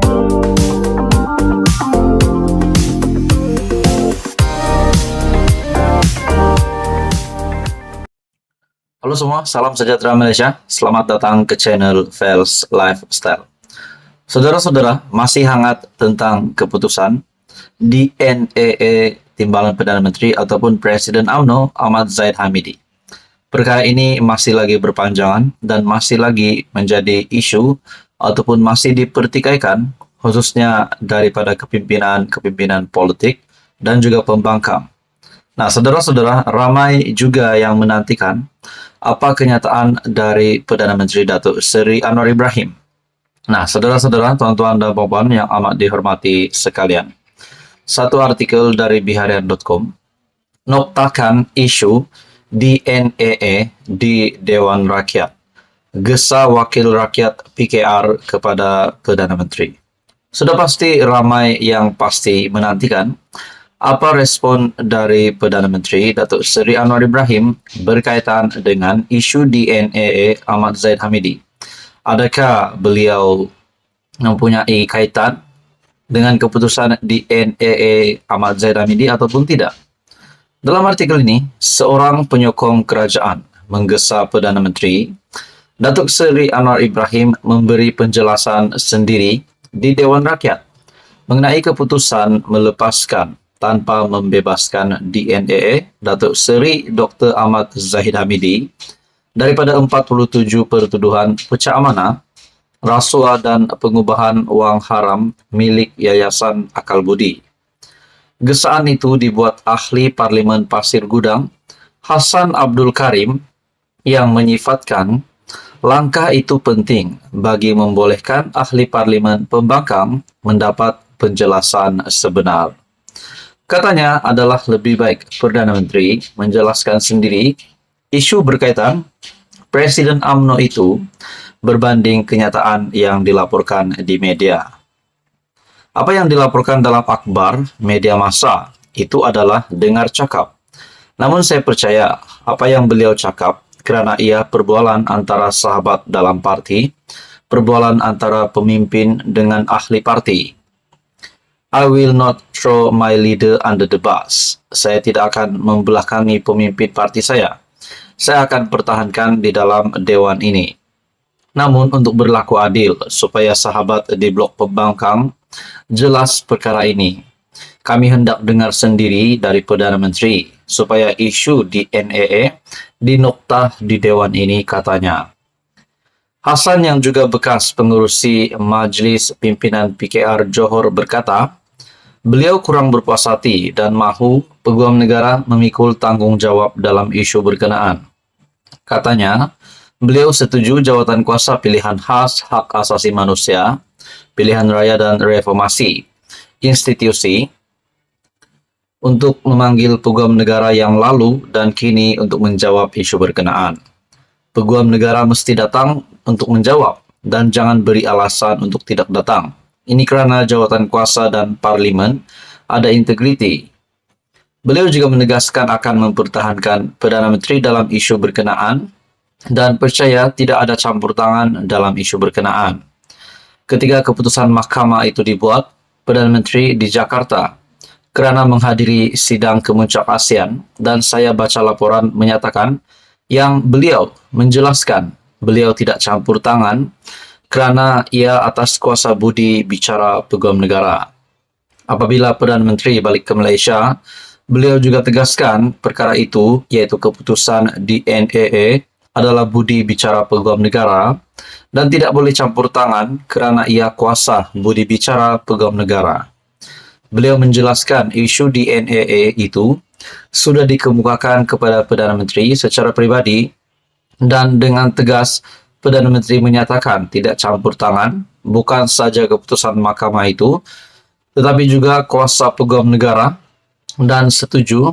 Halo semua, salam sejahtera Malaysia. Selamat datang ke channel Fels Lifestyle. Saudara-saudara, masih hangat tentang keputusan DNAA Timbalan Perdana Menteri ataupun Presiden UMNO Ahmad Zahid Hamidi. Perkara ini masih lagi berpanjangan dan masih lagi menjadi isu ataupun masih dipertikaikan khususnya daripada kepimpinan politik dan juga pembangkang. Nah, saudara-saudara, ramai juga yang menantikan apa kenyataan dari Perdana Menteri Datuk Seri Anwar Ibrahim. Nah, saudara-saudara, tuan-tuan dan puan-puan yang amat dihormati sekalian. Satu artikel dari biharian.com noktakan isu DNAA di Dewan Rakyat. Gesa Wakil Rakyat PKR kepada Perdana Menteri. Sudah pasti ramai yang pasti menantikan apa respon dari Perdana Menteri Datuk Seri Anwar Ibrahim berkaitan dengan isu DNAA Ahmad Zahid Hamidi. Adakah beliau mempunyai kaitan dengan keputusan DNAA Ahmad Zahid Hamidi ataupun tidak? Dalam artikel ini, seorang penyokong kerajaan menggesa Perdana Menteri Datuk Seri Anwar Ibrahim memberi penjelasan sendiri di Dewan Rakyat mengenai keputusan melepaskan tanpa membebaskan DNAA Datuk Seri Dr. Ahmad Zahid Hamidi daripada 47 pertuduhan pecah amanah, rasuah dan pengubahan wang haram milik Yayasan Akal Budi. Gesaan itu dibuat ahli Parlimen Pasir Gudang Hassan Abdul Karim yang menyifatkan langkah itu penting bagi membolehkan ahli Parlimen pembangkang mendapat penjelasan sebenar. Katanya adalah lebih baik Perdana Menteri menjelaskan sendiri isu berkaitan Presiden UMNO itu berbanding kenyataan yang dilaporkan di media. Apa yang dilaporkan dalam akhbar media massa itu adalah dengar cakap. Namun saya percaya apa yang beliau cakap kerana ia perbualan antara sahabat dalam parti, perbualan antara pemimpin dengan ahli parti. I will not throw my leader under the bus. Saya tidak akan membelakangi pemimpin parti saya. Saya akan pertahankan di dalam dewan ini. Namun untuk berlaku adil supaya sahabat di blok pembangkang jelas perkara ini, kami hendak dengar sendiri dari Perdana Menteri supaya isu DNAA dinoktah di dewan ini, katanya. Hasan yang juga bekas pengurusi Majlis Pimpinan PKR Johor berkata, beliau kurang berpuas hati dan mahu Peguam Negara memikul tanggungjawab dalam isu berkenaan. Katanya, beliau setuju jawatan kuasa pilihan khas hak asasi manusia, pilihan raya dan reformasi institusi untuk memanggil Peguam Negara yang lalu dan kini untuk menjawab isu berkenaan. Peguam Negara mesti datang untuk menjawab dan jangan beri alasan untuk tidak datang. Ini kerana jawatan kuasa dan parlimen ada integriti. Beliau juga menegaskan akan mempertahankan Perdana Menteri dalam isu berkenaan dan percaya tidak ada campur tangan dalam isu berkenaan. Ketika keputusan mahkamah itu dibuat, Perdana Menteri di Jakarta kerana menghadiri sidang kemuncak ASEAN dan saya baca laporan menyatakan yang beliau menjelaskan beliau tidak campur tangan kerana ia atas kuasa budi bicara Peguam Negara. Apabila Perdana Menteri balik ke Malaysia, beliau juga tegaskan perkara itu iaitu keputusan DNAA adalah budi bicara Peguam Negara dan tidak boleh campur tangan kerana ia kuasa budi bicara Peguam Negara. Beliau menjelaskan isu DNAA itu sudah dikemukakan kepada Perdana Menteri secara pribadi dan dengan tegas Perdana Menteri menyatakan tidak campur tangan bukan saja keputusan mahkamah itu tetapi juga kuasa Peguam Negara dan setuju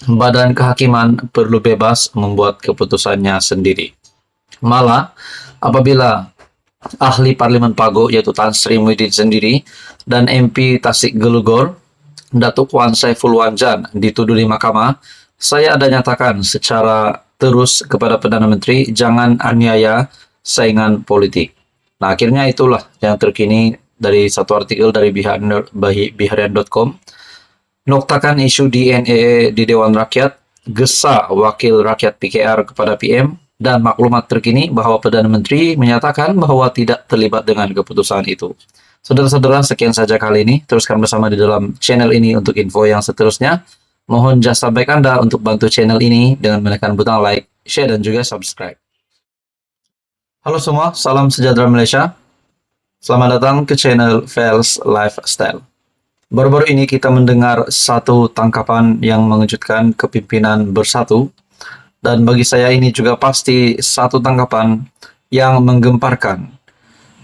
Badan Kehakiman perlu bebas membuat keputusannya sendiri. Malah, apabila ahli Parlimen Pago iaitu Tan Sri Muhyiddin sendiri dan MP Tasik Gelugor, Datuk Wan Saiful Wanjan dituduh di mahkamah, saya ada nyatakan secara terus kepada Perdana Menteri jangan aniaya saingan politik. Nah, akhirnya itulah yang terkini dari satu artikel dari Biharian.com. Noktakan isu DNEE di Dewan Rakyat, gesa Wakil Rakyat PKR kepada PM, dan maklumat terkini bahwa Perdana Menteri menyatakan bahwa tidak terlibat dengan keputusan itu. Saudara-saudara, sekian saja kali ini. Teruskan bersama di dalam channel ini untuk info yang seterusnya. Mohon jasa baik Anda untuk bantu channel ini dengan menekan butang like, share, dan juga subscribe. Halo semua, salam sejahtera Malaysia. Selamat datang ke channel Fels Lifestyle. Baru-baru ini kita mendengar satu tangkapan yang mengejutkan kepimpinan bersatu, dan bagi saya ini juga pasti satu tangkapan yang menggemparkan,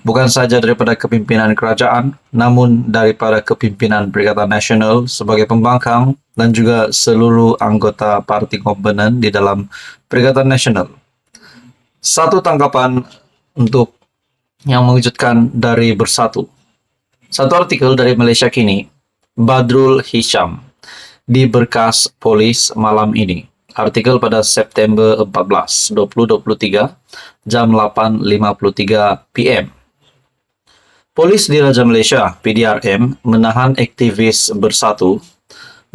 bukan saja daripada kepimpinan kerajaan, namun daripada kepimpinan Perikatan Nasional sebagai pembangkang dan juga seluruh anggota parti komponen di dalam Perikatan Nasional. Satu tangkapan untuk yang mengejutkan dari bersatu. Satu artikel dari Malaysia Kini, Badrul Hisham di berkas polis malam ini. Artikel pada September 14, 2023, jam 8.53 PM. Polis di Raja Malaysia, PDRM, menahan aktivis bersatu,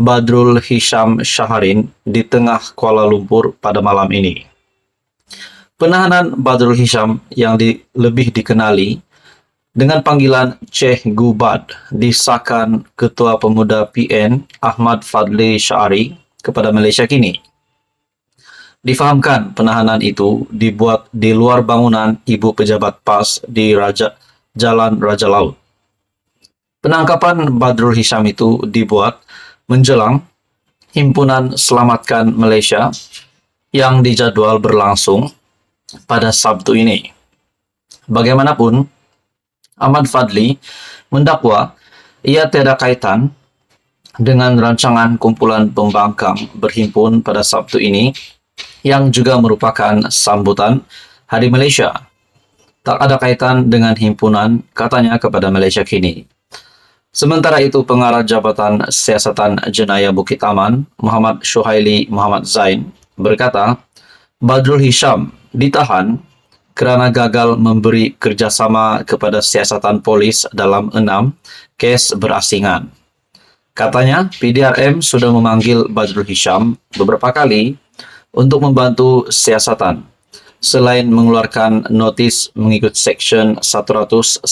Badrul Hisham Shaharin, di tengah Kuala Lumpur pada malam ini. Penahanan Badrul Hisham yang lebih dikenali dengan panggilan Ceh Gubad disahkan Ketua Pemuda PN Ahmad Fadli Syari kepada Malaysia Kini. Difahamkan penahanan itu dibuat di luar bangunan Ibu Pejabat PAS di Jalan Raja Laut. Penangkapan Badrul Hisham itu dibuat menjelang Himpunan Selamatkan Malaysia yang dijadwal berlangsung pada Sabtu ini. Bagaimanapun, Ahmad Fadli mendakwa ia tiada kaitan dengan rancangan kumpulan pembangkang berhimpun pada Sabtu ini yang juga merupakan sambutan Hari Malaysia. Tak ada kaitan dengan himpunan, katanya kepada Malaysia Kini. Sementara itu, Pengarah Jabatan Siasatan Jenayah Bukit Aman, Muhammad Syuhaili Muhammad Zain, berkata, Badrul Hisham ditahan kerana gagal memberi kerjasama kepada siasatan polis dalam 6 kes berasingan. Katanya, PDRM sudah memanggil Badrul Hisham beberapa kali untuk membantu siasatan, selain mengeluarkan notis mengikut Seksyen 111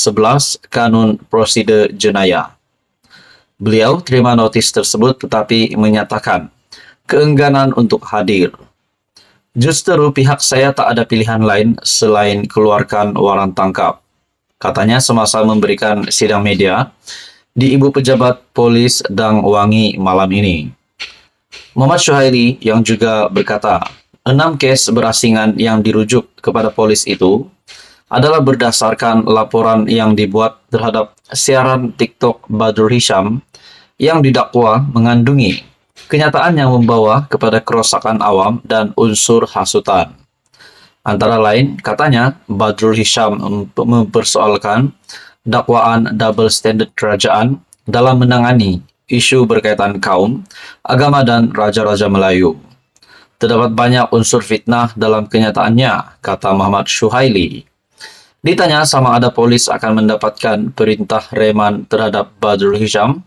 Kanun Prosedur Jenayah. Beliau terima notis tersebut tetapi menyatakan keengganan untuk hadir. Justru pihak saya tak ada pilihan lain selain keluarkan waran tangkap, katanya semasa memberikan sidang media di Ibu Pejabat Polis Dang Wangi malam ini. Muhammad Syuhaili yang juga berkata, 6 kes berasingan yang dirujuk kepada polis itu adalah berdasarkan laporan yang dibuat terhadap siaran TikTok Badrul Hisham yang didakwa mengandungi kenyataan yang membawa kepada kerosakan awam dan unsur hasutan. Antara lain, katanya, Badrul Hisham mempersoalkan dakwaan double standard kerajaan dalam menangani isu berkaitan kaum, agama dan raja-raja Melayu. Terdapat banyak unsur fitnah dalam kenyataannya, kata Muhammad Syuhaili. Ditanya sama ada polis akan mendapatkan perintah reman terhadap Badrul Hisham,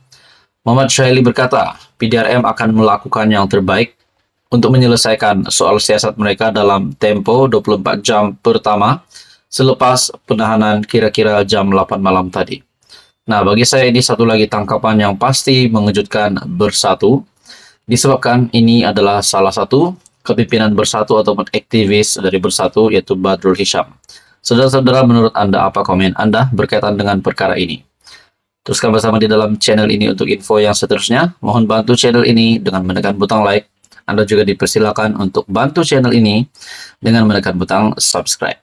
Muhammad Syuhaili berkata, PDRM akan melakukan yang terbaik untuk menyelesaikan soal siasat mereka dalam tempo 24 jam pertama selepas penahanan kira-kira jam 8 malam tadi. Nah, bagi saya ini satu lagi tangkapan yang pasti mengejutkan bersatu, disebabkan ini adalah salah satu kepimpinan bersatu ataupun aktivis dari bersatu, yaitu Badrul Hisham. Saudara-saudara, menurut Anda apa komen Anda berkaitan dengan perkara ini? Teruskan bersama di dalam channel ini untuk info yang seterusnya. Mohon bantu channel ini dengan menekan butang like. Anda juga dipersilakan untuk bantu channel ini dengan menekan butang subscribe.